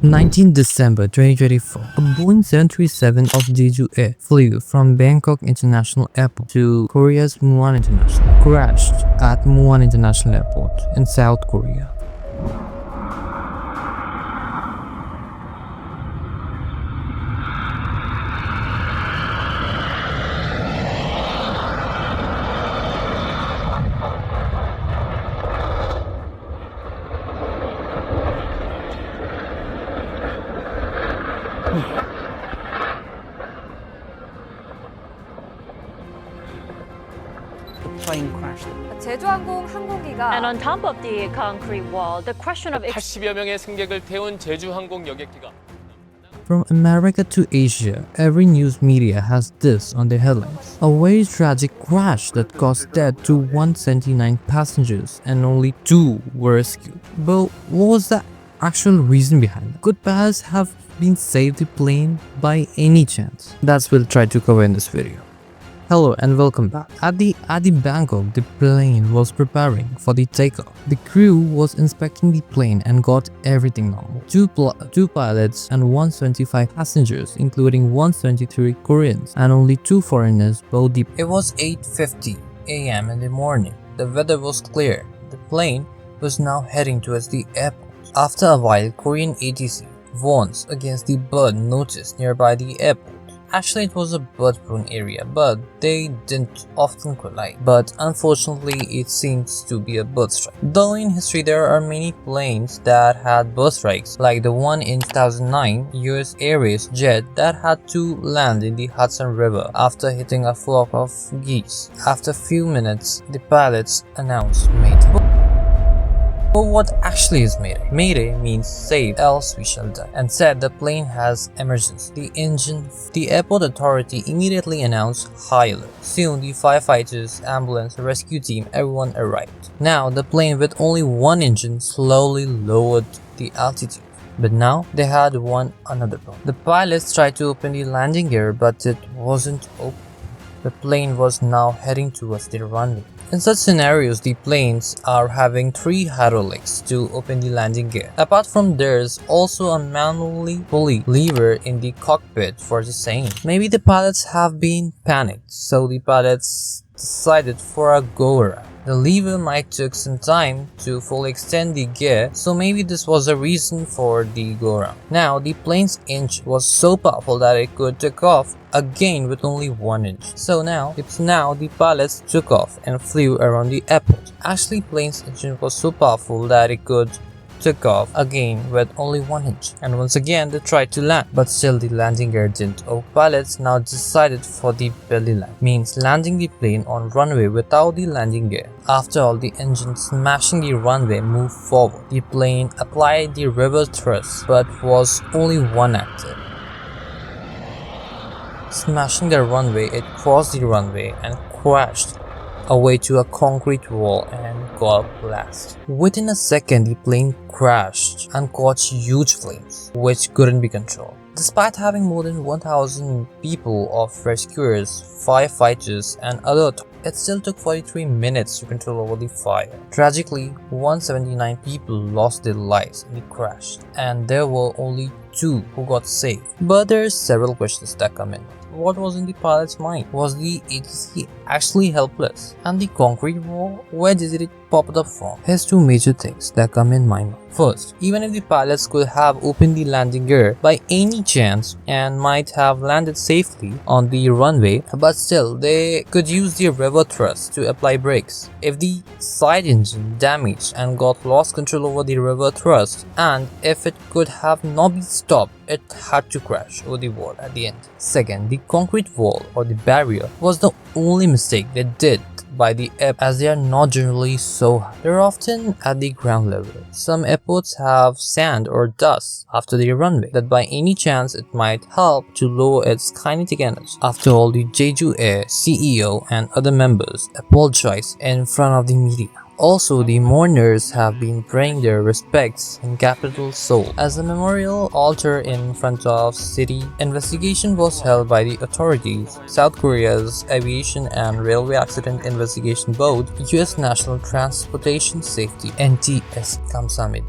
19 December 2024, a Boeing 737 of Jeju Air flew from Bangkok International Airport to Korea's Muan International, crashed at Muan International Airport in South Korea. The plane crashed. 제주항공 항공기가 And on top of the concrete wall, the question of 80여 명의 승객을 태운 제주항공 여객기가 From America to Asia, every news media has this on their headlines. A very tragic crash that caused death to 179 passengers and only 2 were rescued. But what was the actual reason behind it? Could pilots have been saved the plane by any chance? That's what we'll try to cover in this video. Hello and welcome back. At the Bangkok, the plane was preparing for the takeoff. The crew was inspecting the plane and got everything normal. Two pilots and 175 passengers, including 173 Koreans and only 2 foreigners, both deep. It was 8:50 a.m. in the morning. The weather was clear. The plane was now heading towards the airport. After a while, Korean ATC warns against the bird noticed nearby the airport. Actually, it was a bird-prone area, but they didn't often collide. But unfortunately, it seems to be a bird strike. Though in history there are many planes that had bird strikes, like the one in 2009 US Airways jet that had to land in the Hudson River after hitting a flock of geese. After a few minutes, the pilots announced Mayday. But what actually is Mayday? Mayday means save, else we shall die, and said the plane has emergency. The airport authority immediately announced high alert. Soon the firefighters, ambulance, rescue team, everyone arrived. Now the plane with only one engine slowly lowered the altitude. But now they had another problem. The pilots tried to open the landing gear, but it wasn't open. The plane was now heading towards the runway. In such scenarios, the planes are having 3 hydraulics to open the landing gear. Apart from there's also a manually pulley lever in the cockpit for the same. Maybe the pilots have been panicked, so the pilots decided for a go-around. The lever might took some time to fully extend the gear, so maybe this was a reason for the go-around. Now, the plane's engine was so powerful that it could take off again with only 1 inch. So now the pilots took off and flew around the airport. Actually, plane's engine was so powerful that it could took off again with only 1 inch, and once again they tried to land, but still the landing gear didn't open. Pilots now decided for the belly land, means landing the plane on runway without the landing gear. After all, the engine smashing the runway moved forward. The plane applied the reverse thrust, but was only one active. Smashing the runway, it crossed the runway and crashed away to a concrete wall and got blast. Within a second, the plane crashed and caught huge flames, which couldn't be controlled. Despite having more than 1,000 people of rescuers, firefighters, and other, it still took 43 minutes to control over the fire. Tragically, 179 people lost their lives in the crash, and there were only 2 who got saved. But there are several questions that come in. What was in the pilot's mind? Was the ATC actually helpless? And the concrete wall? Where did it pop up from? Here's 2 major things that come in my mind. First, even if the pilots could have opened the landing gear by any chance and might have landed safely on the runway, but still they could use the reverse thrust to apply brakes. If the side engine damaged and got lost control over the reverse thrust, and if it could have not been stopped, it had to crash over the wall at the end. Second, the concrete wall or the barrier was the only mistake they did by the airport, as they are not generally so high. They're often at the ground level. Some airports have sand or dust after the runway that by any chance it might help to lower its kinetic energy. After all, the Jeju Air CEO and other members apologized in front of the media. Also, the mourners have been paying their respects in capital Seoul as a memorial altar in front of city. Investigation was held by the authorities, South Korea's Aviation and Railway Accident Investigation Board, US National Transportation Safety (NTS). Kamsamid.